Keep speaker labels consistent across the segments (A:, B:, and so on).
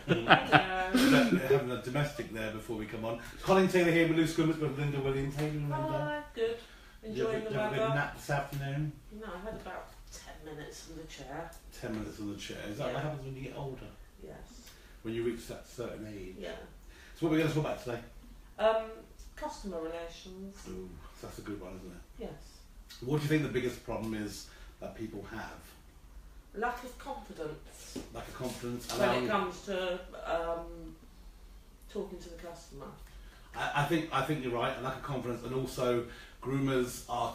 A: Having a domestic there before we come on. Colin Taylor here with Loose Groomers with Linda Williams. How you doing, Linda?
B: Hi, good. Enjoying the
A: Did you have a
B: weather.
A: good nap this afternoon?
B: No, I had about 10 minutes in the chair.
A: 10 minutes on the chair. Is that what happens when you get older?
B: Yes.
A: When you reach that certain age?
B: Yeah.
A: So what are we going to talk about today?
B: Customer relations.
A: Ooh, that's a good one, isn't it?
B: Yes.
A: What do you think the biggest problem is that people have?
B: Lack of confidence
A: Lack of confidence?
B: when it comes to talking to the customer.
A: I think you're right. A lack of confidence, and also groomers are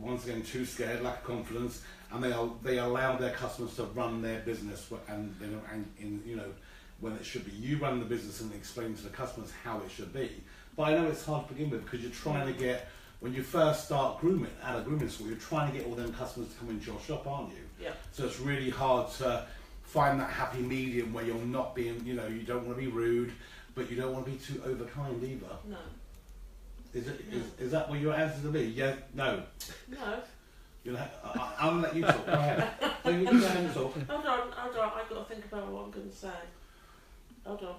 A: once again too scared. Lack of confidence, and they allow their customers to run their business, and when it should be you run the business and explain to the customers how it should be. But I know it's hard to begin with because you're trying to get, when you first start grooming at a grooming school, you're trying to get all them customers to come into your shop, aren't you?
B: Yeah.
A: So it's really hard to find that happy medium where you're not being, you don't want to be rude, but you don't want to be too overkind either.
B: No.
A: Is that what your answer to me? Yeah, no.
B: No.
A: I'll let you talk. Go ahead. So you go ahead and talk.
B: Hold on. I've got to think about what I'm going to say. Hold on.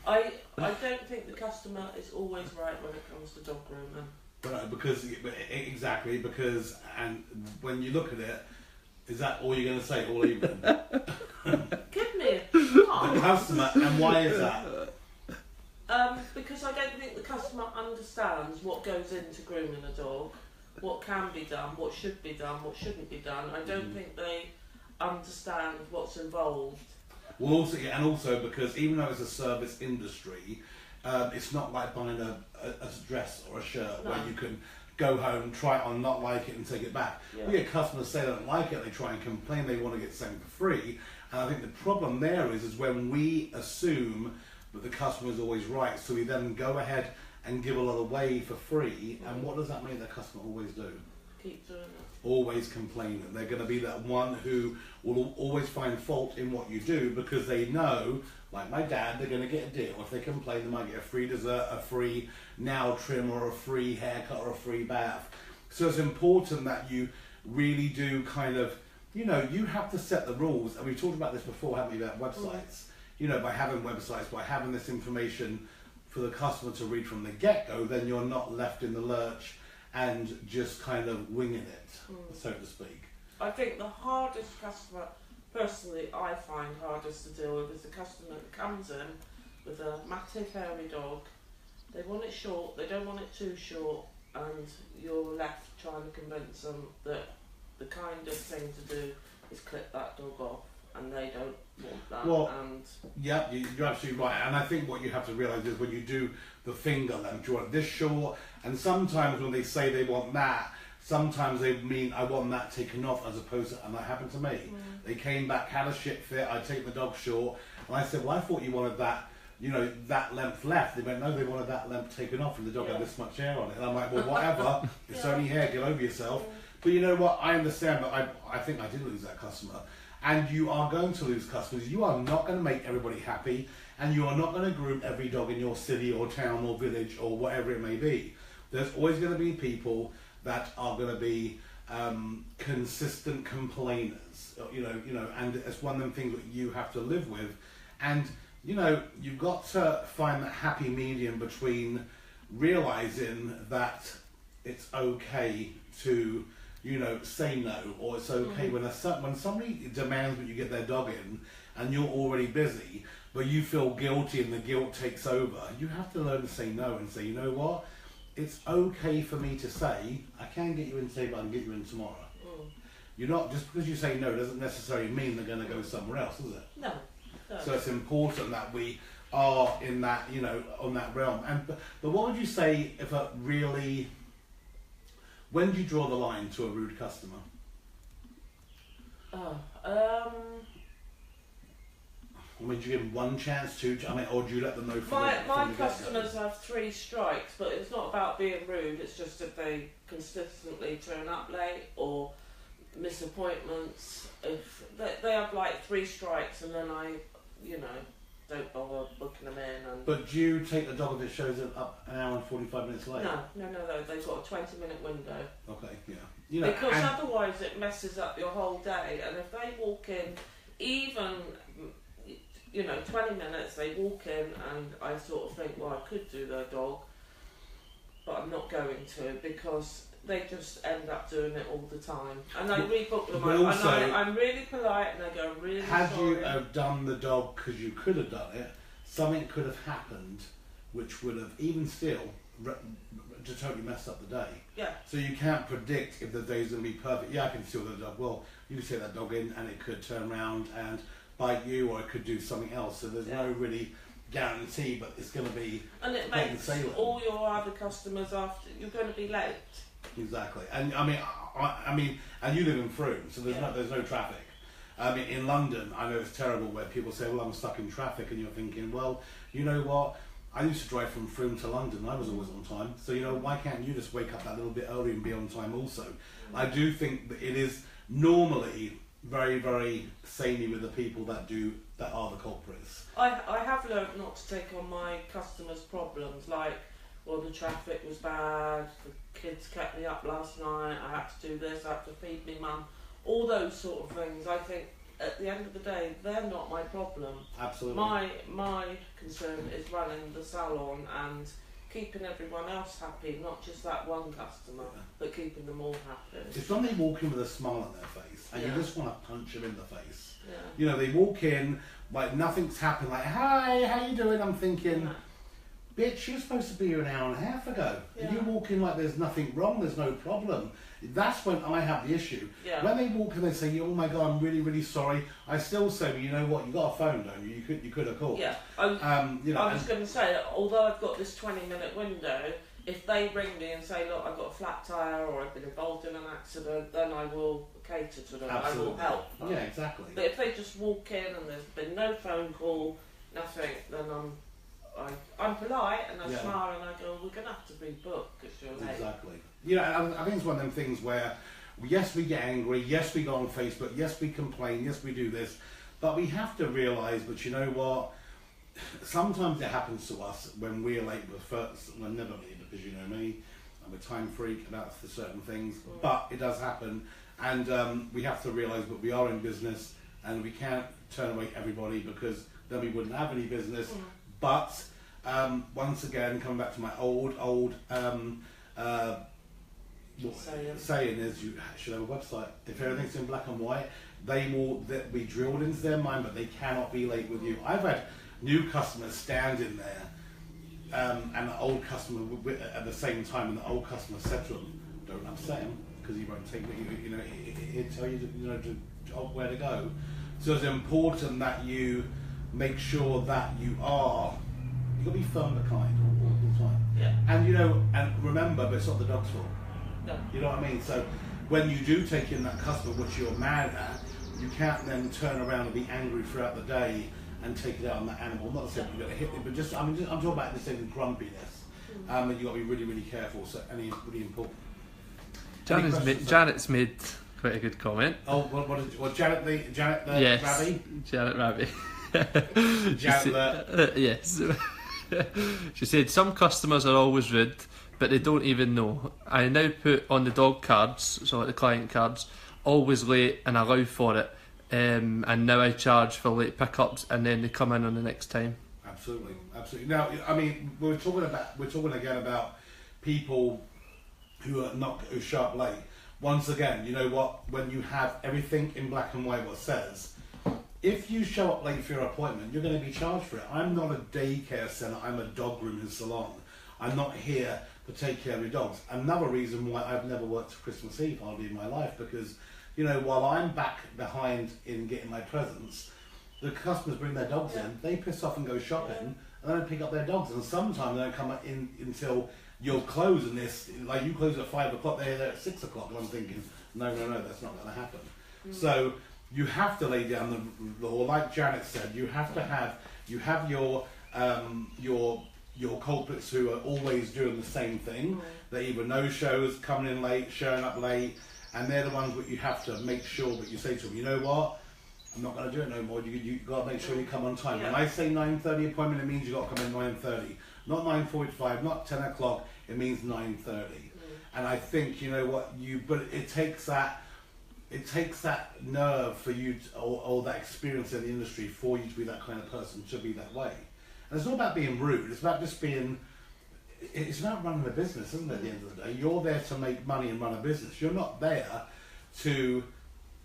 B: I don't think the customer is always right when it comes to dog grooming.
A: Because and when you look at it, is that all you're going to say all evening?
B: Give me
A: The customer, and why is that?
B: because I don't think the customer understands what goes into grooming a dog, what can be done, what should be done, what shouldn't be done. I don't think they understand what's involved.
A: Well, also because even though it's a service industry, it's not like buying a dress or a shirt where you can go home, try it on, not like it, and take it back.
B: Yeah.
A: We get customers say they don't like it, they try and complain, they want to get something for free. And I think the problem there is when we assume that the customer is always right, so we then go ahead and give a lot away for free. And what does that mean the customer always do?
B: Keep doing it.
A: Always complaining. They're going to be that one who will always find fault in what you do because they know, like my dad, they're going to get a deal. If they complain, they might get a free dessert, a free nail trim, or a free haircut, or a free bath. So it's important that you really do kind of, you have to set the rules. And we talked about this before, haven't we, about websites. By having websites, by having this information for the customer to read from the get-go, then you're not left in the lurch and just kind of winging it, so to speak.
B: I think the hardest customer, personally, I find hardest to deal with is the customer that comes in with a massive hairy dog. They want it short, they don't want it too short, and you're left trying to convince them that the kind of thing to do is clip that dog off, and they don't want that.
A: Well, yeah, you're absolutely right. And I think what you have to realise is when you do the finger length, you want this short, and sometimes when they say they want that, sometimes they mean I want that taken off, as opposed to, and that happened to me. They came back, had a shit fit, I take the dog short, and I said, well, I thought you wanted that, that length left. They went, no, they wanted that length taken off, and the dog had this much hair on it. And I'm like, well, whatever, it's only hair, get over yourself. But you know what, I understand, but I think I did lose that customer. And you are going to lose customers. You are not going to make everybody happy, and you are not going to groom every dog in your city or town or village or whatever it may be. There's always going to be people that are going to be consistent complainers, and it's one of them things that you have to live with. And you've got to find that happy medium between realizing that it's okay to say no, or it's okay when somebody demands when you get their dog in and you're already busy, but you feel guilty and the guilt takes over. You have to learn to say no and say, you know what, it's okay for me to say, I can get you in today, but I can get you in tomorrow. You're not, just because you say no doesn't necessarily mean they're going to go somewhere else, is it?
B: No.
A: So it's important that we are in that, on that realm. But what would you say if a really... When do you draw the line to a rude customer? I mean, do you give them one chance, or do you let them know from
B: my customers have 3 strikes, but it's not about being rude, it's just if they consistently turn up late or miss appointments. If they have like 3 strikes, and then I, don't bother booking them in.
A: But do you take the dog if it shows up an hour and 45 minutes late?
B: No, they've got a 20-minute window.
A: Okay, yeah.
B: Because otherwise it messes up your whole day, and if they walk in even 20 minutes, they walk in and I sort of think, well, I could do their dog, but I'm not going to, because they just end up doing it all the time. And I rebook them,
A: But also,
B: I'm really polite and I go, really
A: had
B: sorry.
A: you have done the dog because you could have done it, something could have happened which would have, even still, to totally messed up the day.
B: Yeah.
A: So you can't predict if the day's going to be perfect. Yeah, I can steal the dog. Well, you can take that dog in and it could turn around and bite you, or it could do something else. So there's no really guarantee, but it's going to be.
B: And it
A: plain
B: makes
A: sailing.
B: all your other customers after, you're going to be late.
A: Exactly. And I mean, and you live in Frome, so there's no traffic. I mean, in London, I know it's terrible where people say, well, I'm stuck in traffic, and you're thinking, well, you know what? I used to drive from Frome to London, and I was always on time. So, why can't you just wake up that little bit early and be on time also? I do think that it is normally very, very samey with the people that are the culprits.
B: I have learned not to take on my customers' problems, like, well, the traffic was bad, the kids kept me up last night, I had to do this, I had to feed me mum, all those sort of things. I think at the end of the day, they're not my problem.
A: Absolutely.
B: My concern is running the salon and keeping everyone else happy, not just that one customer, but keeping them all happy.
A: It's when they walk in with a smile on their face, and you just want to punch them in the face.
B: Yeah.
A: They walk in like nothing's happened, like, hi, how you doing? I'm thinking, bitch, you're supposed to be here an hour and a half ago.
B: Yeah.
A: And you walk in like there's nothing wrong, there's no problem. That's when I have the issue.
B: Yeah.
A: When they walk in, they say, oh my God, I'm really, really sorry. I still say, well, you know what, you got a phone, don't you? You could have called.
B: Yeah. I was going to say, although I've got this 20-minute window, if they ring me and say, look, I've got a flat tyre or I've been involved in an accident, then I will cater to them.
A: Absolutely.
B: I will help them.
A: Yeah, exactly.
B: But if they just walk in and there's been no phone call, nothing, then I'm polite and I smile and I go, we're going to have to rebook because you're late.
A: Exactly. I think it's one of them things where, yes, we get angry, yes, we go on Facebook, yes, we complain, yes, we do this, but we have to realise, but you know what, sometimes it happens to us when we're late, we're never late, because you know me, I'm a time freak about certain things, but it does happen, and we have to realise that we are in business and we can't turn away everybody, because then we wouldn't have any business. But once again, coming back to my old saying is, you should have a website. If everything's in black and white, they will be drilled into their mind, but they cannot be late with you. I've had new customers standing there, and the old customer at the same time, and the old customer said to them, "Don't upset him, because he won't take it. He'll tell you where to go." So it's important that you make sure that you've got to be firm but kind all the time.
B: Yeah.
A: And remember, but it's not the dog's fault.
B: No.
A: You know what I mean? So when you do take in that customer, which you're mad at, you can't then turn around and be angry throughout the day and take it out on that animal. Not saying you're going to hit it, but I'm talking about this thing, grumpiness. And you've got to be really, really careful. So, really important.
C: Janet's made quite a good comment.
A: Oh, what Janet the
C: yes,
A: Rabbie?
C: Janet Rabbie.
A: Yes.
C: She said, some customers are always rude, but they don't even know. I now put on the dog cards, so like the client cards, always late, and allow for it. And now I charge for late pickups, and then they come in on the next time.
A: Absolutely. Now, I mean, we're talking again about people who show up late. Once again, you know what? When you have everything in black and white, what says, if you show up late for your appointment, you're going to be charged for it. I'm not a daycare centre. I'm a dog grooming salon. I'm not here to take care of your dogs. Another reason why I've never worked Christmas Eve hardly in my life, because while I'm back behind in getting my presents, the customers bring their dogs in, they piss off and go shopping, and they don't pick up their dogs, and sometimes they don't come in until you're closing this, like you close at 5 o'clock, they're there at 6 o'clock, and I'm thinking, no, that's not going to happen. So you have to lay down the law, like Janet said, you have your culprits who are always doing the same thing. They either no shows, coming in late, showing up late, and they're the ones that you have to make sure that you say to them, you know what, I'm not going to do it no more. You got to make sure you come on time.
B: Yeah.
A: When I say 9:30 appointment, it means you got to come in 9:30, not 9:45, not 10 o'clock. It means 9:30. And I think but it takes that it takes that nerve for you to, or that experience in the industry for you to be that kind of person, to be that way. And it's not about being rude, it's about just being, it's about running a business, isn't it, at the end of the day? You're there to make money and run a business. You're not there to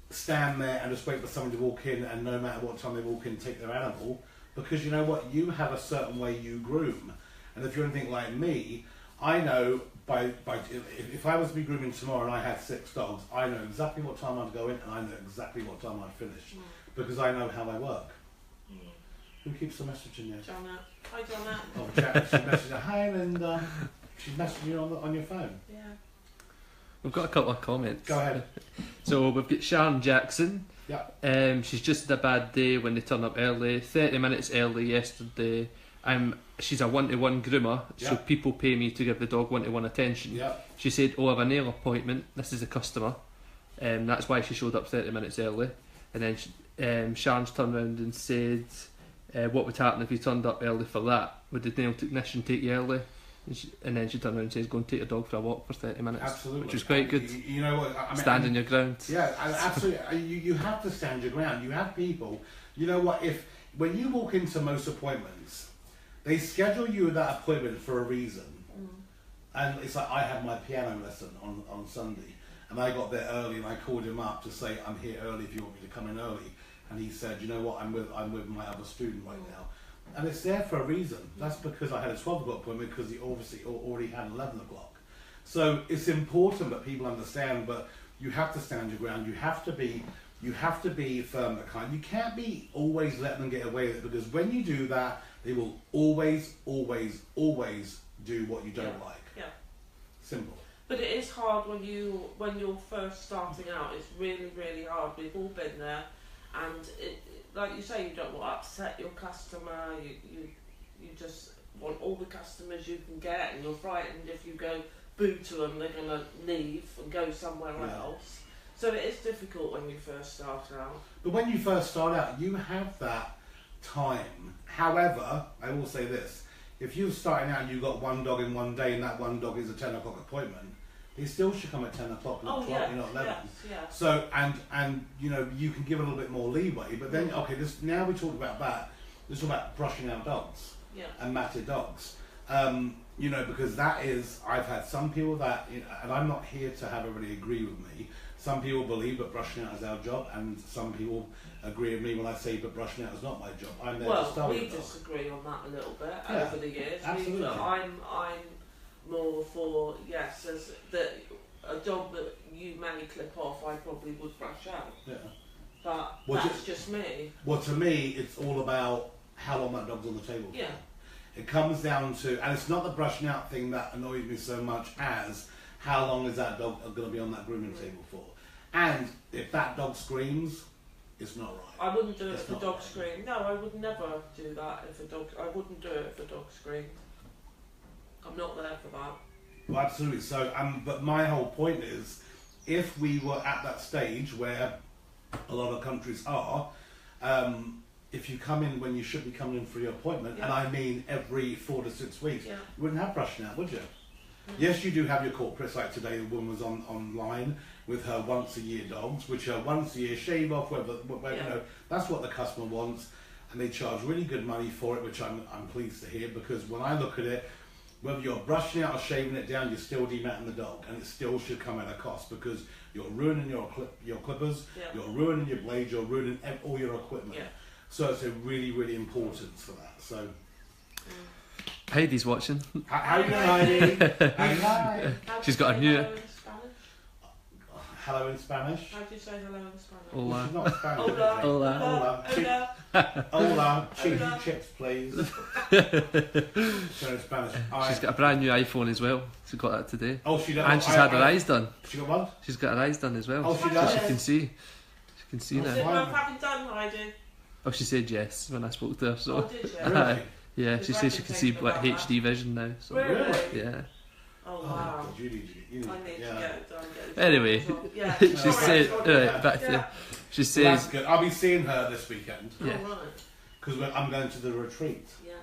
A: stand there and just wait for someone to walk in, and no matter what time they walk in, take their animal, because you know what, you have a certain way you groom. And if you're anything like me, I know if I was to be grooming tomorrow and I had 6 dogs, I know exactly what time I'd go in and I know exactly what time I'd finish, because I know how I work. Who keeps the message in there?
B: Jonna. Hi, Jonna.
A: Oh, chat. She messaged her, hi Linda. She's messaging you on your phone.
B: Yeah.
C: We've got a couple of comments.
A: Go ahead.
C: So we've got Sharon Jackson.
A: Yeah.
C: She's just had a bad day when they turn up early. 30 minutes early yesterday. She's a 1-to-1 groomer, so
A: Yeah.
C: people pay me to give the dog 1-to-1 attention.
A: Yeah.
C: She said, "Oh, I have a nail appointment. This is a customer." That's why she showed up 30 minutes early. And then Sharon's turned around and said, "What would happen if you turned up early for that? Would the nail technician take you early?" And then she turned around and says, "Go and take your dog for a walk for 30 minutes."
A: Absolutely.
C: Which was quite good.
A: You know what? I mean,
C: Standing your ground.
A: Yeah, absolutely. You have to stand your ground. You have people. You know what? When you walk into most appointments, they schedule you at that appointment for a reason. And it's like, I had my piano lesson on Sunday, and I got there early, and I called him up to say, "I'm here early if you want me to come in early." And he said, "You know what? I'm with my other student right now." And it's there for a reason. That's because I had a 12 o'clock appointment, because he obviously already had 11 o'clock. So it's important that people understand, but you have to stand your ground. You have to be firm and kind. You can't be always letting them get away with it, because when you do that, they will always, always, always do what you don't like.
B: Yeah.
A: Simple.
B: But it is hard when you're first starting out. It's really, really hard. We've all been there, and like you say, you don't want to upset your customer. You just want all the customers you can get, and you're frightened if you go boo to them, they're going to leave and go somewhere else. So it is difficult when you first start out.
A: But when you first start out, you have that time. However, I will say this: if you're starting out and you've got 1 dog in one day, and that 1 dog is a 10 o'clock appointment, they still should come at 10 o'clock, not 12, not 11.
B: Yes.
A: So, and you know, you can give a little bit more leeway. But then, okay, now we talked about that. Let's talk about brushing out dogs and matted dogs. You know, because that is, I've had some people that, you know, and I'm not here to have everybody agree with me. Some people believe that brushing out is our job, and some people agree with me when I say that brushing out is not my job. I'm there to start with.
B: Well, we disagree on that a little bit over the years.
A: Absolutely.
B: I'm more for, yes, as that a dog that you may clip off, I probably would brush out.
A: Yeah.
B: But
A: Well,
B: that's just me.
A: Well, to me, it's all about how long that dog's on the table for.
B: Yeah.
A: It comes down to, and it's not the brushing out thing that annoys me so much as how long is that dog going to be on that grooming table for. And if that dog screams, it's not right.
B: I wouldn't do it
A: It's
B: if a
A: not
B: dog
A: right.
B: screamed. No, I would never do that if a dog. I wouldn't do it if a dog screamed. I'm not there for that.
A: Well, absolutely. So, but my whole point is, if we were at that stage where a lot of countries are, if you come in when you should be coming in for your appointment, and I mean every 4 to 6 weeks, you wouldn't have brushing out, would you? Yes, you do have your corporates, like today the woman was online with her once a year dogs, which are once a year shave off, whether you know, that's what the customer wants, and they charge really good money for it, which I'm pleased to hear, because when I look at it, whether you're brushing out or shaving it down, you're still dematting the dog, and it still should come at a cost, because you're ruining your clippers, you're ruining your blades, you're ruining all your equipment. So it's a really, really important for that. So.
C: Heidi's watching.
A: How you doing, Heidi? Hi.
C: She's got a new.
A: Hello in Spanish.
B: How do you say hello in Spanish?
C: Hola.
A: She's not Spanish.
B: Hola.
C: Hola.
B: Hola.
A: Hola. Cheesy chips, please. So in Spanish.
C: She's got a brand new iPhone as well. She got that today.
A: Oh, she does.
C: And she's had her eyes done.
A: She got what?
C: She's got her eyes done as well.
A: Oh, she
C: so
A: does?
C: she can see. She can see
B: Is
C: now.
B: it worth having done, Heidi?
C: Oh, she said yes when I spoke to her. So.
B: Oh, did you?
A: Really?
C: Yeah,
B: Because
C: she
B: I
C: says she
B: can
C: can
B: think
C: see like
B: about that.
C: HD vision now. So.
B: Really?
C: Yeah.
B: Oh, wow.
A: God, you need
B: I need to get it done.
C: Anyway,
B: Yeah.
C: she
B: Sorry,
C: said,
B: sorry.
C: back to, she
A: Well,
C: says,
A: that's good. I'll be seeing her this weekend
C: yeah.
B: Oh, right.
A: because I'm going to the retreat.
B: Yes.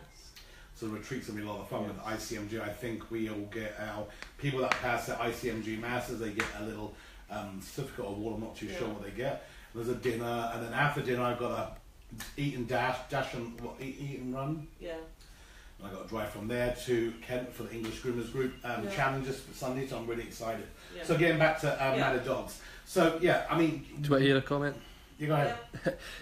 A: So the retreat's gonna be a lot of fun with ICMG. I think we all get our people that pass their ICMG masters. They get a little certificate award. I'm not too sure
B: Yeah.
A: what they get. There's a dinner, and then after dinner I've got a eat and eat and run.
B: Yeah.
A: And I got to drive from there to Kent for the English Groomers Group
B: Yeah.
A: challenges for Sunday, so I'm really excited.
B: Yeah.
A: So getting back to Mad Dogs. So yeah, I mean,
C: Do you want to hear a comment?
A: you go ahead.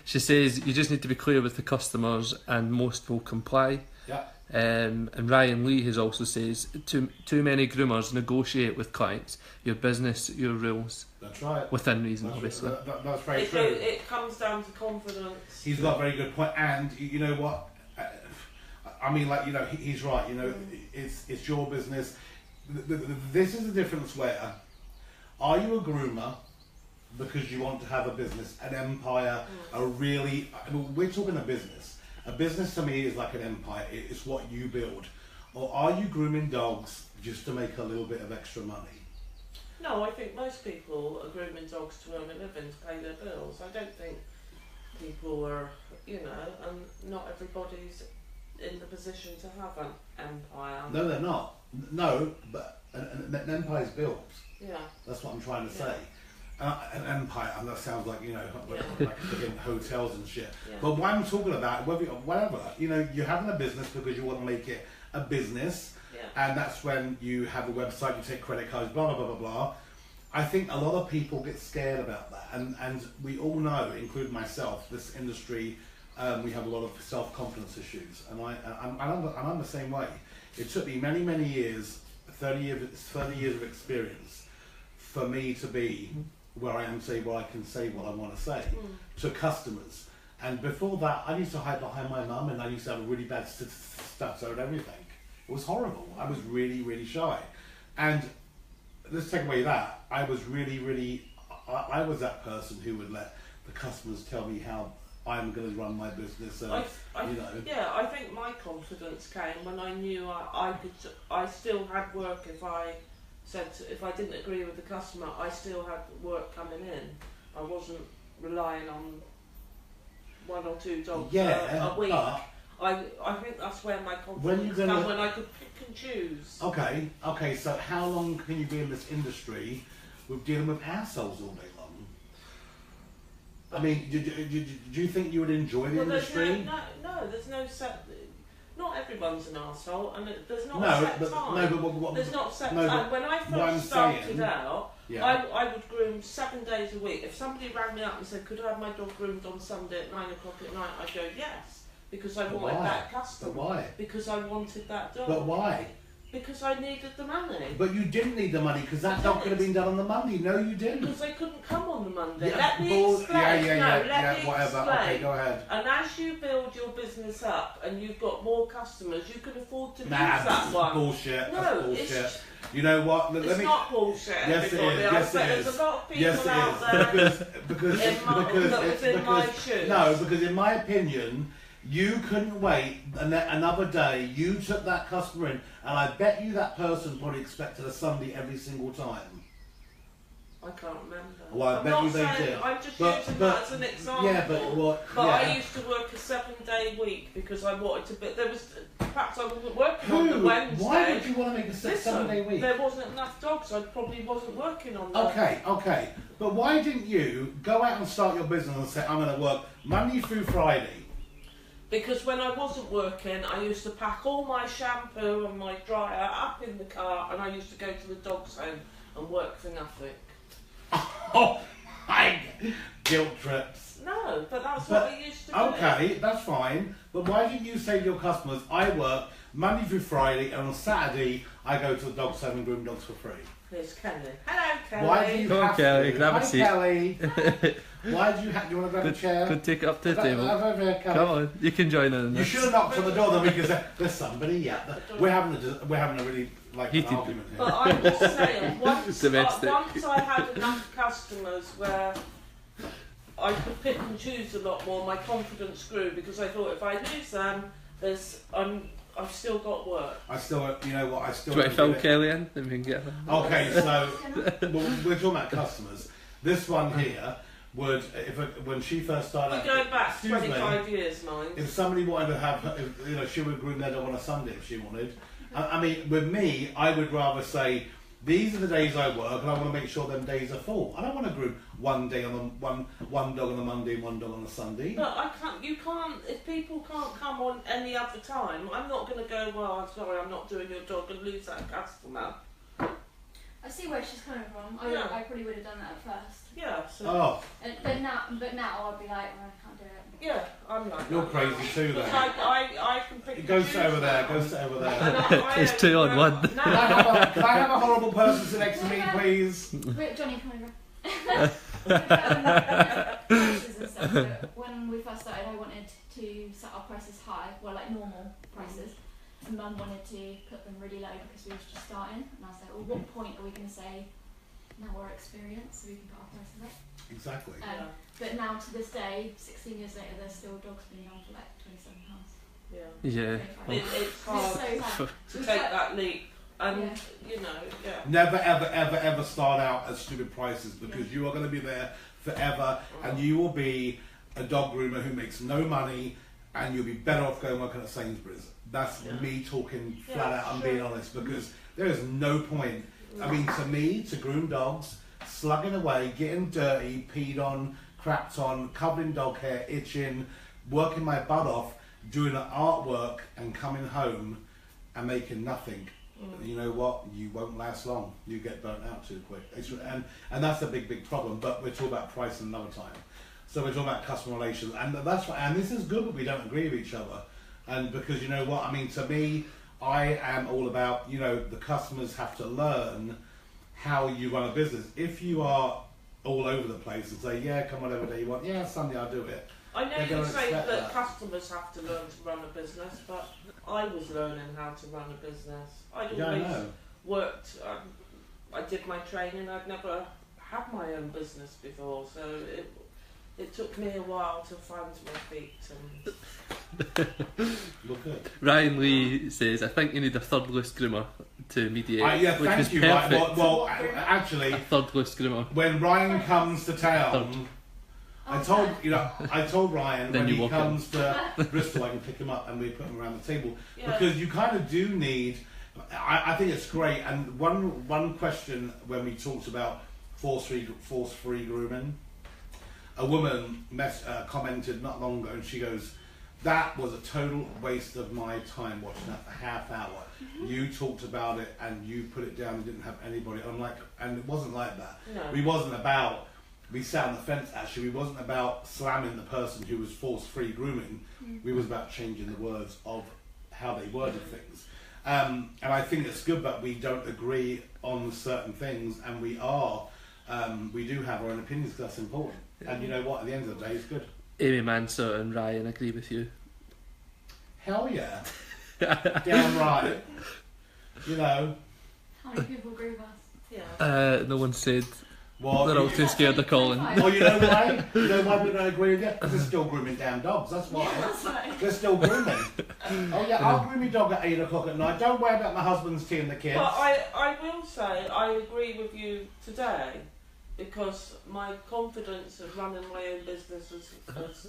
C: She says you just need to be clear with the customers, and most will comply.
A: Yeah.
C: And Ryan Lee has also says too many groomers negotiate with clients. Your business, your rules,
A: That's right.
C: within reason,
A: That's,
C: obviously.
A: that's very
B: It,
A: true.
B: it comes down to confidence.
A: He's got a very good point, and you know what? I mean, like, you know, he's right. You know, it's your business. This is the difference. Where are you a groomer because you want to have a business, an empire, a really? I mean, we're talking a business. A business to me is like an empire. It's what you build. Or are you grooming dogs just to make a little bit of extra money?
B: No, I think most people are grooming dogs to earn a living, to pay their bills. I don't think people are, you know, and not everybody's in the position to have an empire.
A: No, they're not. No, but an empire's built.
B: Yeah.
A: That's what I'm trying to
B: Yeah.
A: say. An empire, and that sounds like, you know, like freaking hotels and shit.
B: Yeah.
A: But what I'm talking about, whatever, you know, you're having a business because you want to make it a business,
B: Yeah.
A: and that's when you have a website, you take credit cards, blah blah blah blah blah. I think a lot of people get scared about that, and we all know, including myself, this industry, we have a lot of self-confidence issues, and I'm the same way. It took me many years, 30 years of experience, for me to be where I am today, where I can say what I want to say to customers. And before that, I used to hide behind my mum, and I used to have a really bad stutter and everything. It was horrible. I was really shy. And let's take away that. I was I was that person who would let the customers tell me how I'm going to run my business. And, you know.
B: Yeah, I think my confidence came when I knew I still had work if I didn't agree with the customer, I still had work coming in. I wasn't relying on one or two dogs a week.
A: But
B: I think that's where my confidence
A: When
B: came, when I could pick and choose.
A: Okay, so how long can you be in this industry with dealing with assholes all day long? I mean, do you think you would enjoy the industry?
B: There's no set. Not everyone's an arsehole, and there's not
A: No,
B: a set
A: but
B: time.
A: no, but what,
B: There's not a set
A: no,
B: time. When I
A: what I'm
B: first started
A: saying-
B: out,
A: yeah.
B: I would groom 7 days a week. If somebody rang me up and said, "Could I have my dog groomed on Sunday at 9 o'clock at night?" I'd go, "Yes," because I
A: But
B: wanted
A: why?
B: that
A: But
B: customer.
A: why?
B: Because I wanted that dog.
A: But why?
B: Because I needed the money.
A: But you didn't need the money because that dog could have been done on the Monday. No, you didn't.
B: Because they couldn't come on the Monday.
A: Yeah,
B: Let me explain.
A: yeah,
B: me
A: whatever.
B: explain.
A: Okay, go ahead.
B: And as you build your business up and you've got more customers, you can afford to lose
A: Nah,
B: that one.
A: bullshit.
B: No,
A: That's bullshit.
B: it's-
A: You know what? Let
B: It's
A: me.
B: not bullshit,
A: Yes, it
B: everybody.
A: is.
B: I
A: Yes,
B: bet
A: it
B: there's
A: is.
B: a lot of people
A: Yes, it
B: out
A: is.
B: there
A: Because
B: that was in my shoes.
A: no, because in my opinion, you couldn't wait another day. You took that customer in, and I bet you that person probably expected a Sunday every single time.
B: I can't remember.
A: Well, I
B: I'm
A: bet
B: not
A: you they
B: saying,
A: did.
B: I'm just
A: But-
B: using
A: but-
B: that as an example.
A: Yeah, but
B: I
A: yeah.
B: used to work a 7-day week because I wanted to. But there was perhaps I wasn't working on the
A: Who?
B: Wednesday.
A: Why would you want to make a
B: Listen,
A: 7-day week?
B: there wasn't enough dogs. I probably wasn't working on that.
A: Okay. But why didn't you go out and start your business and say, I'm going to work Monday through Friday?
B: Because when I wasn't working, I used to pack all my shampoo and my dryer up in the car, and I used to go to the dog's home and work for nothing.
A: Oh my guilt trips.
B: No, but that's
A: But-
B: what I used to do.
A: Okay, that's fine. But why didn't you say to your customers, I work Monday through Friday, and on Saturday I go to the dog's home and groom dogs for free?
B: Here's Kelly. Hello, Kelly.
A: Why do you
C: Come on,
A: have
C: Kelly,
A: to?
C: grab a
A: Hi,
C: seat.
A: Kelly. Why do you have? Do you want to grab a chair?
C: Could take it up to the table.
A: Have over here, Kelly.
C: Come on, you can join in.
A: You
C: this.
A: should have knocked on the door then we could say, there's somebody, yeah. We're having a really, like, an
C: Heated.
A: argument here.
B: But I'm just saying, once
C: Domestic.
B: I had enough customers where I could pick and choose a lot more, my confidence grew because I thought if I lose them, I've still got work.
A: I still, you know what, I still...
C: Do you want to fill
A: don't get it.
C: Kelly in? Then we can get her.
A: Okay, so we're talking about customers. This one here would, when she first started...
B: We're going back
A: Excuse me.
B: 25 years, mind.
A: If somebody wanted to have, she would groom their dog on a Sunday if she wanted. I mean, with me, I would rather say, these are the days I work, and I want to make sure them days are full. I don't want to groom one day on the one dog on the Monday and one dog on the Sunday.
B: But I can't. You can't. If people can't come on any other time, I'm not going to go. Well, I'm sorry, I'm not doing your dog and lose that customer.
D: I see where she's coming from.
B: Yeah.
D: I probably would have done that at first.
B: Yeah. So.
A: Oh,
D: But now I'd be like, well, I can't do it.
B: Yeah, I'm like.
A: you're
B: that.
A: crazy too,
B: But
A: then.
B: I can pick.
A: Go
B: and
A: sit over
B: choose
A: there.
B: now.
A: Go sit over
B: And
A: there.
C: It's 2 on 1.
A: Can I have a horrible person sit next to me, please?
D: Wait, Johnny, come over. Prices and stuff. But when we first started, I wanted to set our prices high, well, like normal prices. And Mum wanted to put them really low because we were just starting. And I was like, well, what point are we going to say, now we're experienced, so we can put our prices up?
A: Exactly.
B: Yeah.
D: But now to this day, 16 years later, there's still dogs being on for like £27.
B: Yeah.
C: Yeah.
B: It's hard
D: It's so hard.
B: to take that leap, and
D: Yeah.
B: you know, yeah.
A: Never, ever, ever, ever start out at stupid prices, because you are going to be there forever, and you will be a dog groomer who makes no money, and you'll be better off going working at Sainsbury's. That's
B: Yeah.
A: me talking
B: Yeah,
A: flat out and
B: sure.
A: being honest, because there is no point. I mean, to me, to groom dogs, slugging away, getting dirty, peed on, crapped on, covered in dog hair, itching, working my butt off, doing the artwork and coming home and making nothing. You know what? You won't last long. You get burnt out too quick. And that's a big, big problem. But we're talking about price another time. So we're talking about customer relations, and that's why. And this is good, but we don't agree with each other. And because you know what? I mean, to me, I am all about, you know, the customers have to learn how you run a business. If you are all over the place and say, yeah, come whatever day you want, yeah, Sunday I'll do it.
B: I know
A: They're
B: you
A: gonna
B: say
A: expect
B: that
A: that.
B: customers have to learn to run a business, but I was learning how to run a business. I'd
A: Yeah, I
B: always
A: know.
B: worked. I did my training. I'd never had my own business before, so it took me a while to find my feet. And
A: Look good.
C: Ryan Lee says, I think you need a third loose groomer to mediate.
A: Yeah,
C: which was
A: thank you. Right.
C: perfect.
A: Well, actually,
C: A third loose groomer.
A: when Ryan comes to town, I told Ryan
C: Then
A: when
C: you
A: he
C: walk in.
A: comes to Bristol, I can pick him up and we put him around the table,
B: yeah,
A: because you kind of do need. I think it's great. And one question when we talked about force-free grooming, a woman commented not long ago, and she goes, "That was a total waste of my time watching that for half hour. You talked about it and you put it down. You didn't have anybody." I'm like, and it wasn't like that.
B: no.
A: We sat on the fence actually. We wasn't about slamming the person who was force-free grooming. We was about changing the words of how they worded things. And I think it's good that we don't agree on certain things, and we do have our own opinions, because that's important. And you know what? At the end of the day, it's good.
C: Amy Mansell and Ryan agree with you.
A: Hell yeah. Damn right. You know.
D: How many people agree with us?
B: Yeah.
C: No one said.
A: What?
C: They're all too scared of calling.
A: Well, you know why? You know why we don't agree with you? Because they're still grooming damn dogs. That's why.
D: Yeah, that's right.
A: They're still grooming. Oh yeah, I'll groom your dog at 8 o'clock at night. Don't worry about my husband's tea and the kids.
B: But I will say I agree with you today, because my confidence of running my own business has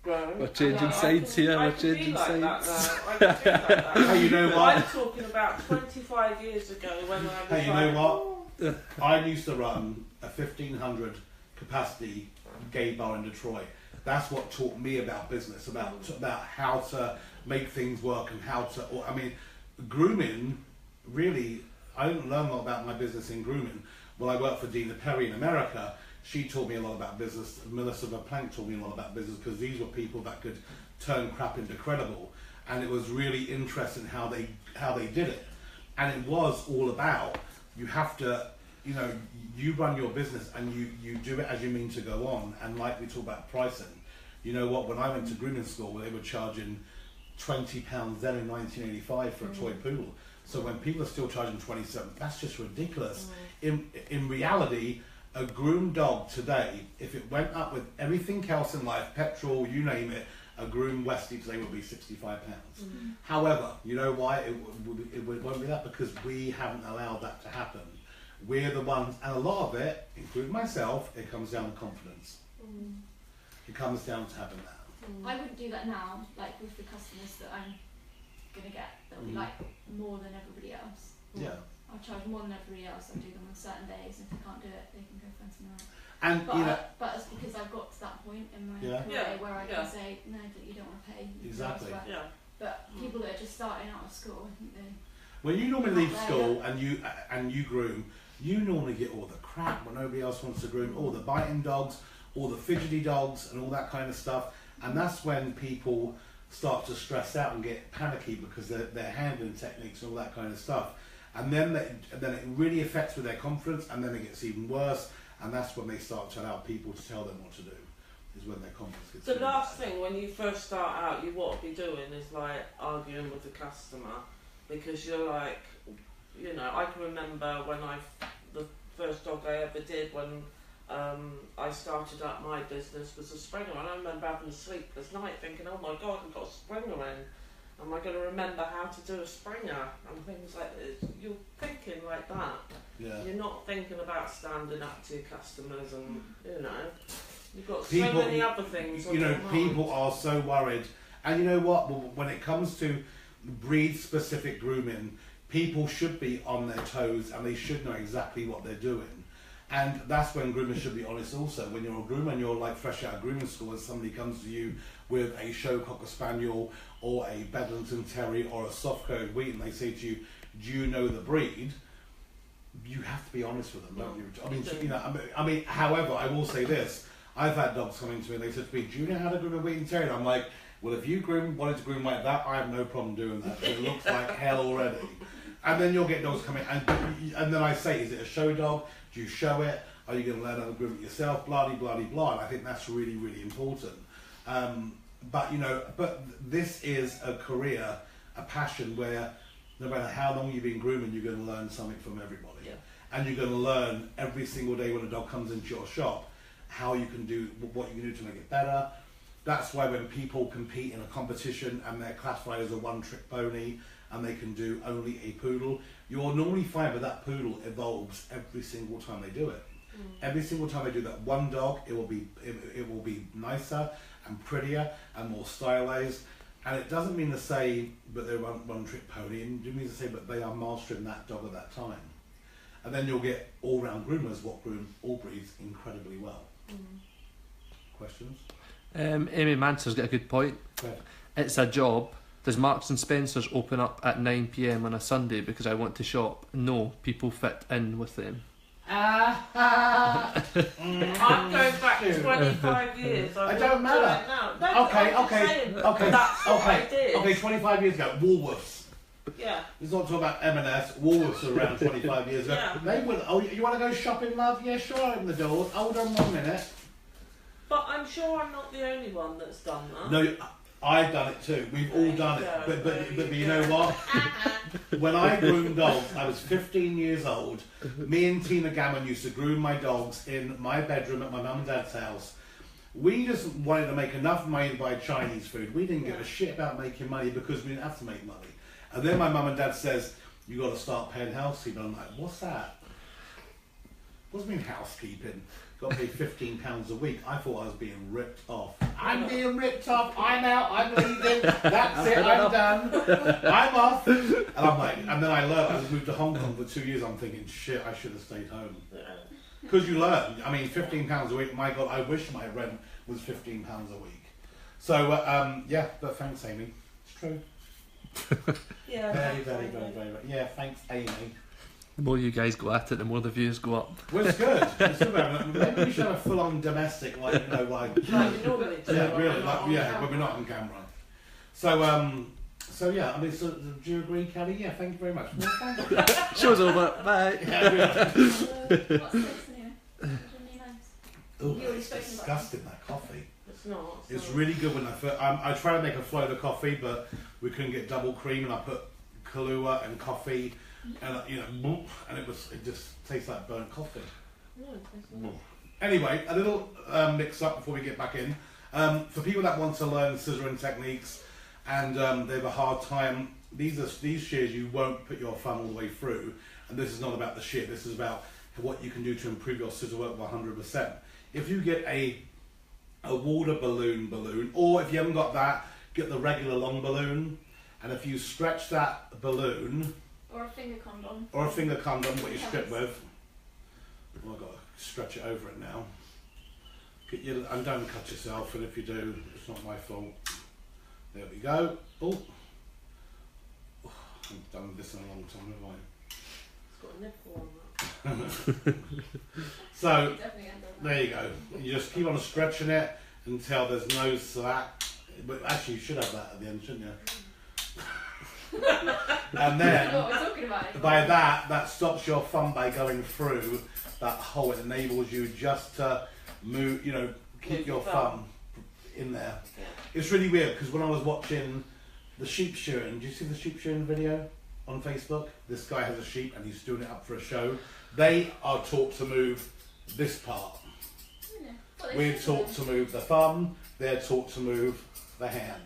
B: grown.
C: We're changing
B: And I
C: sides
B: can-
C: here,
B: I
C: we're
B: can be
C: changing
B: like that
C: sides.
B: now. I can be like that.
A: Hey, you know what?
B: I'm talking about 25 years ago when I was
A: Hey, you
B: like,
A: know what? I used to run a 1,500 capacity gay bar in Detroit. That's what taught me about business, about how to make things work and how to. I mean, grooming. Really, I didn't learn a lot about my business in grooming. Well, I worked for Dina Perry in America. She taught me a lot about business. Melissa Verplank taught me a lot about business, because these were people that could turn crap into credible, and it was really interesting how they did it. And it was all about, you have to, you know, you run your business and you do it as you mean to go on. And like we talk about pricing, you know what? When I went to grooming school, they were charging £20 then in 1985 for a toy poodle. So when people are still charging 27, that's just ridiculous. In reality, a groomed dog today, if it went up with everything else in life, petrol, you name it, a groomed Westie today would be £65. However, you know why it won't be that? Because we haven't allowed that to happen. We're the ones, and a lot of it, including myself, it comes down to confidence. It comes down to having that.
D: I wouldn't do that now, like with the customers that I'm gonna get. That'll be like more than everybody else.
A: Yeah.
D: I'll charge more than everybody else. I'll do them on certain days. If they can't do it, they can go find somewhere else.
A: And
D: But it's because I've got to that point in my
A: Yeah.
D: career
B: Yeah,
D: where I
B: yeah.
D: can say, no, that you don't want to pay. you can go
A: Exactly.
D: elsewhere.
B: Yeah.
D: But people that are just starting out of school, I think they...
A: when you normally leave
D: Not
A: school and you groom, you normally get all the crap when nobody else wants to groom, all the biting dogs, all the fidgety dogs, and all that kind of stuff. And that's when people start to stress out and get panicky because their handling techniques and all that kind of stuff. And then it really affects with their confidence, and then it gets even worse. And that's when they start to allow people to tell them what to do. Is when their confidence gets.
B: The
A: really
B: last
A: bad.
B: thing when you first start out, you want to be doing is like arguing with the customer, because you're like, you know, I can remember when the first dog I ever did when I started up my business was a Springer, and I remember having a sleepless night thinking, oh my God, I've got a Springer in. Am I going to remember how to do a Springer? And things like this. You're thinking like that.
A: Yeah.
B: You're not thinking about standing up to your customers and, you know, you've got
A: People-
B: so many other things on
A: You know,
B: your mind.
A: people are so worried. And you know what? When it comes to breed-specific grooming, people should be on their toes and they should know exactly what they're doing. And that's when groomers should be honest also. When you're a groomer and you're like fresh out of grooming school and somebody comes to you with a show Cocker Spaniel or a Bedlington Terrier or a soft-coated Wheaton, they say to you, do you know the breed? You have to be honest with them, don't you? I mean, you know, I mean, however, I will say this. I've had dogs come into me and they said to me, do you know how to groom a Wheaton Terrier? And I'm like, well, if you wanted to groom like that, I have no problem doing that. It looks like hell already. And then you'll get dogs coming, and then I say, is it a show dog? Do you show it? Are you going to learn how to groom it yourself? Blah, blah, blah, blah. And I think that's really, really important. But you know, this is a career, a passion where no matter how long you've been grooming, you're going to learn something from everybody.
B: Yeah.
A: And you're going to learn every single day when a dog comes into your shop how you can do what you can do to make it better. That's why when people compete in a competition and they're classified as a one-trick pony and they can do only a poodle, you'll normally find that poodle evolves every single time they do it. Every single time they do that one dog, it will be nicer and prettier and more stylized. And it doesn't mean to say that they're one-trick pony, and it means to say that they are mastering that dog at that time. And then you'll get all-round groomers what groom all breeds incredibly well. Questions?
C: Amy Mansell's got a good point.
A: Go ahead.
C: It's a job. Does Marks and Spencer's open up at 9 PM on a Sunday because I want to shop? No, people fit in with them.
B: I'm going back 25 years.
A: It don't matter.
B: No,
A: Okay,
B: I'm
A: okay,
B: saying
A: okay,
B: that's what I
A: okay,
B: did.
A: okay. 25 years ago, Woolworths.
B: Yeah.
A: Let's not talk about M&S. Woolworths were around 25 years ago.
B: Yeah.
A: They would. Oh, you want to go shopping, love? Yeah, sure. Open the doors. Hold on 1 minute.
B: But I'm sure I'm not the only one that's done that.
A: No, I've done it too. We've all done it. But you know what? When I groomed dogs, I was 15 years old. Me and Tina Gammon used to groom my dogs in my bedroom at my mum and dad's house. We just wanted to make enough money to buy Chinese food. We didn't give a shit about making money because we didn't have to make money. And then my mum and dad says, you got to start paying housekeeping. I'm like, what's that? What does it mean housekeeping? Got to pay £15 a week. I thought I was being ripped off. I'm being ripped off. I'm out. I'm leaving. That's it. I'm done. I'm off. And I'm like, and then I learned. I was moved to Hong Kong for 2 years. I'm thinking, shit, I should have stayed home.
B: Yeah.
A: Because you learn. I mean, £15 a week. My God, I wish my rent was £15 a week. So yeah, but thanks, Amy. It's true.
B: Yeah.
A: Very. Yeah, thanks, Amy.
C: The more you guys go at it, the more the views go up.
A: Well, it's good. It's good. Maybe we should have a full-on domestic, like you know, like
B: Like you normally do.
A: yeah, really,
B: when
A: like
B: I'm
A: yeah,
B: on
A: when we're not on camera. So yeah, I mean, so do you agree, Kelly? Yeah, thank you very much. Well, thank you.
C: Show's over. Bye.
A: Yeah, really.
D: What's this anyway? What do you need names?
A: Ooh,
D: You already
A: it's
D: spoken about
A: disgusting, that coffee.
B: It's not.
A: It's
B: not.
A: really good when I tried to make a float of coffee, but we couldn't get double cream, and I put Kahlua and coffee, and you know, boop, and it just tastes like burnt coffee.
B: No, it's not.
A: Anyway, a little mix up before we get back in. For people that want to learn scissoring techniques and they have a hard time, these shears you won't put your thumb all the way through, and this is not about the shear, this is about what you can do to improve your scissor work by 100%. If you get a water balloon, or if you haven't got that, get the regular long balloon, and if you stretch that balloon
D: Or a finger condom.
A: Or a finger condom, what you strip with. Oh, I've got to stretch it over it now. And don't cut yourself, and if you do, it's not my fault. There we go. Oh, I haven't done this in a long time, have I?
B: It's got a nipple on that.
A: So,
D: Definitely end on that.
A: there you go. You just keep on stretching it until there's no slack. But actually, you should have that at the end, shouldn't you? And
D: I
A: then,
D: know what we're talking about.
A: by that stops your thumb by going through that hole. It enables you just to move, keep
B: Move
A: your
B: your
A: thumb in there.
B: Yeah.
A: It's really weird because when I was watching the sheep shearing, do you see the sheep shearing video on Facebook? This guy has a sheep and he's doing it up for a show. They are taught to move this part.
D: Yeah. Well, they
A: We're
D: should
A: taught
D: do.
A: to move the thumb, they're taught to move the hand.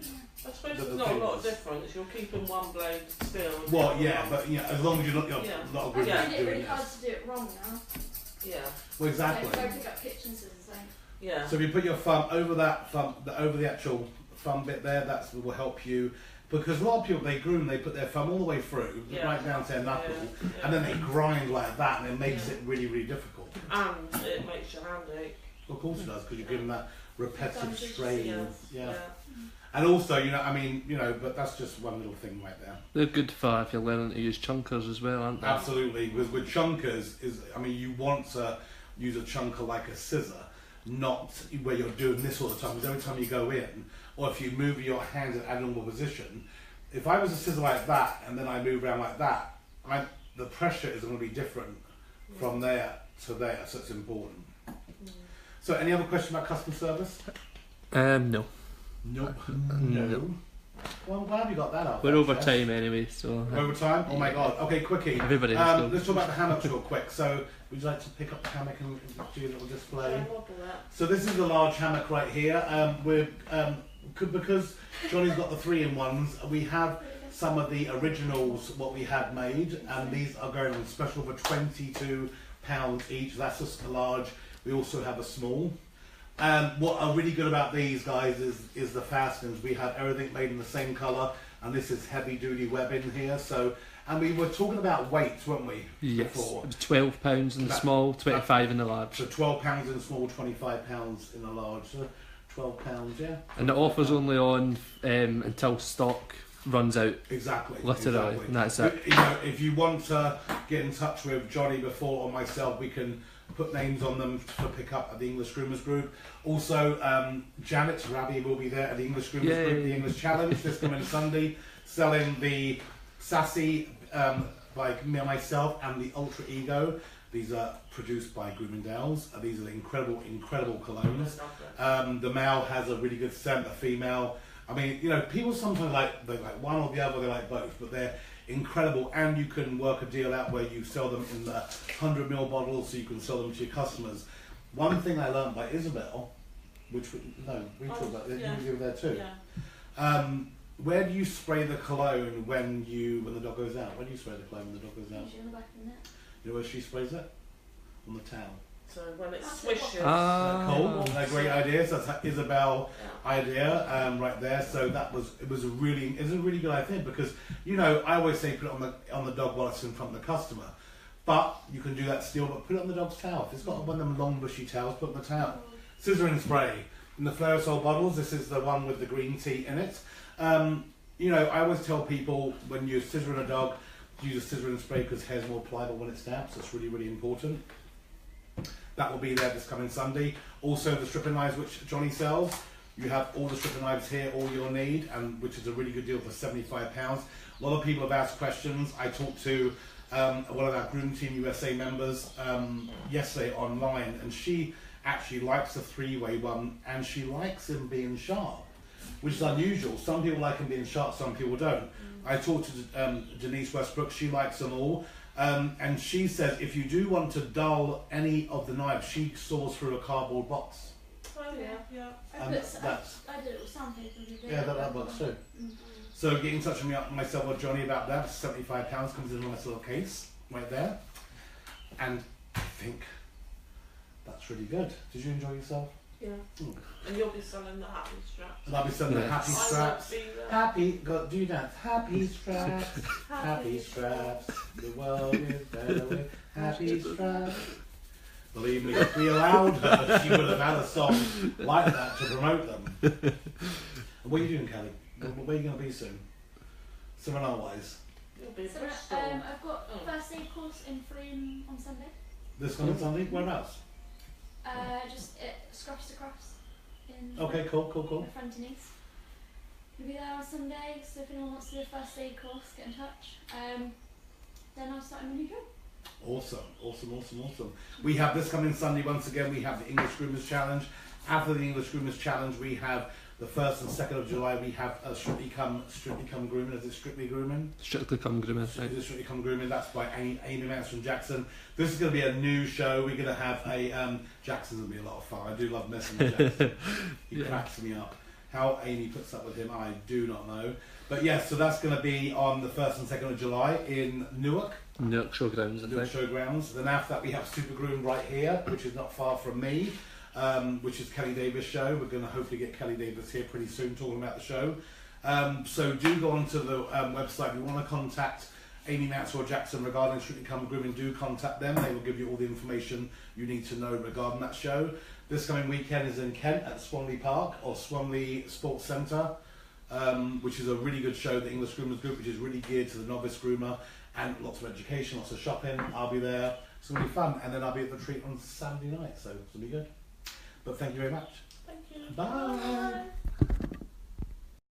B: I suppose
A: The
B: there's not a lot of
A: fingers.
B: difference. You're keeping one blade still. and
A: Well,
B: the other
A: yeah,
B: one-
A: but as long as you're not,
B: Yeah.
A: not a
D: I
A: good
B: Yeah.
D: find it
A: doing
D: really
A: this.
D: hard to do it wrong now.
B: Yeah,
A: Well, exactly.
D: So go pick up kitchen scissors.
B: yeah.
A: So if you put your thumb over that thumb, over the actual thumb bit there, that will help you. Because a lot of people, they put their thumb all the way through,
B: Yeah.
A: right down to their knuckle,
B: Yeah,
A: and then they grind like that, and it makes
B: Yeah.
A: it really, really difficult.
B: And it makes your hand ache.
A: Of course it does, because you're giving that repetitive
D: Sometimes it's
A: strain.
B: Yes.
A: Yeah. And also, but that's just one little thing right there.
C: They're good for if you're learning to use chunkers as well, aren't they?
A: Absolutely. With chunkers, you want to use a chunker like a scissor, not where you're doing this all the time. Because every time you go in, or if you move your hands in a normal position, if I was a scissor like that and then I move around like that, the pressure is going to be different from there to there, so it's important. So, any other question about customer service?
C: No.
A: Nope.
C: No.
A: Well, I'm glad you got that up.
C: We're over
A: Jess.
C: time anyway, so
A: Over time? Oh my god. Okay, quickie.
C: everybody
A: Let's talk about the hammocks real quick. So, would you like to pick up the hammock and do a little
B: Yeah,
A: display?
B: model that.
A: So this is the large hammock right here. Because Johnny's got the 3-in-1s, we have some of the originals what we had made, and these are going on special for £22 each. That's just a large. We also have a small. What are really good about these guys is the fastenings. We have everything made in the same colour, and this is heavy duty webbing here. So, and we were talking about weights, weren't we?
C: yes,
A: Before.
C: it was £12 in the
A: That-
C: small, 25 in the large,
A: So £12 in the small, £25 in the large. So £12, yeah.
C: and the offer's only on until stock runs out.
A: Exactly.
C: Literally,
A: exactly.
C: and that's it.
A: If you want to get in touch with Johnny before or myself, we can put names on them to pick up at the English Groomers Group. Also, Janet Rabi will be there at the English Groomers
C: Yay.
A: Group, the English Challenge, this coming Sunday, selling the Sassy by me and myself and the Ultra Ego. These are produced by Groomingdale's. These are the incredible colognes. The male has a really good scent, the female. I mean, people sometimes they like one or the other, they like both, but they're incredible, and you can work a deal out where you sell them in the 100ml bottles, so you can sell them to your customers. One thing I learned by Isabel, we talked about this,
B: yeah.
A: you were there too.
B: Yeah.
A: Where do you spray the cologne when the dog goes out? Where do you spray the cologne when the dog goes out?
D: Usually on the back of the neck.
A: You know where she sprays it? On the towel.
B: So when it
D: That's what-
B: swishes.
C: Ah.
A: Cool. A great idea. So that's Isabel
B: Yeah.
A: idea right there. So it was a really good idea because I always say put it on the dog while it's in front of the customer, but you can do that still. But put it on the dog's towel. If it's got one of them long bushy towels, put it on the towel. Scissor and spray in the Flairosol bottles. This is the one with the green tea in it. I always tell people when you're scissoring a dog, use a scissor and spray because hair's more pliable when it snaps. That's really, really important. That will be there this coming Sunday. Also, the stripping knives which Johnny sells. You have all the stripping knives here, all you'll need, and which is a really good deal for £75. A lot of people have asked questions. I talked to one of our Groom Team USA members yesterday online, and she actually likes the 3-way one, and she likes him being sharp, which is unusual. Some people like him being sharp, some people don't. I talked to Denise Westbrook. She likes them all. And she says if you do want to dull any of the knives, she saws through a cardboard box.
B: Oh yeah.
A: And that's
D: I did it with some people who did
A: yeah,
D: it.
A: that works too.
D: Mm.
A: So get in touch with me, myself or Johnny about that. £75 comes in a nice little case right there. And I think that's really good. Did you enjoy yourself?
B: Yeah.
A: Mm.
B: And you'll be selling the happy straps.
A: And I'll be sending
C: Yeah.
A: happy
B: I won't
A: straps.
B: be there.
A: Happy, got do that. Happy straps, happy straps. The world is better with happy straps. Believe me, if we allowed her, she would have had a song like that to promote them. And what are you doing, Kelly? Where are you going to be soon? Seminar-wise?
B: You'll be in
D: So
B: Bristol.
D: I've got
B: Oh.
D: first aid course in Froome on Sunday.
A: This coming Sunday? Whereabouts?
D: Just at Scruffs to Crufts in
A: Okay, cool.
D: the front and east. We'll be there on Sunday, so if anyone wants to do a first aid course, get in touch. Then I'll start a new job.
A: Awesome. We have this coming Sunday once again. We have the English Groomers Challenge. After the English Groomers Challenge, we have the 1st and 2nd of July. We have Strictly Come Grooming. Is it Strictly Grooming?
C: Strictly Come Grooming.
A: Is it Strictly Come Grooming? That's by Amy Mansfield Jackson. This is going to be a new show. We're going to have a Jackson's going to be a lot of fun. I do love messing with Jackson. He cracks me up. How Amy puts up with him, I do not know. But yes, so that's going to be on the 1st and 2nd of July in Newark.
C: Newark Showgrounds, I
A: Newark
C: think.
A: Showgrounds. Then after that we have Super Groom right here, which is not far from me, which is Kelly Davis' show. We're going to hopefully get Kelly Davis here pretty soon talking about the show. So do go onto the website. If you want to contact Amy Maxwell Jackson regarding Strictly Come Grooming, do contact them. They will give you all the information you need to know regarding that show. This coming weekend is in Kent at Swanley Park or Swanley Sports Centre, which is a really good show, the English Groomers Group, which is really geared to the novice groomer, and lots of education, lots of shopping. I'll be there. It's going to be fun. And then I'll be at the retreat on Saturday night, so it's going to be good. But thank you very much.
B: Thank you.
A: Bye.
B: Bye.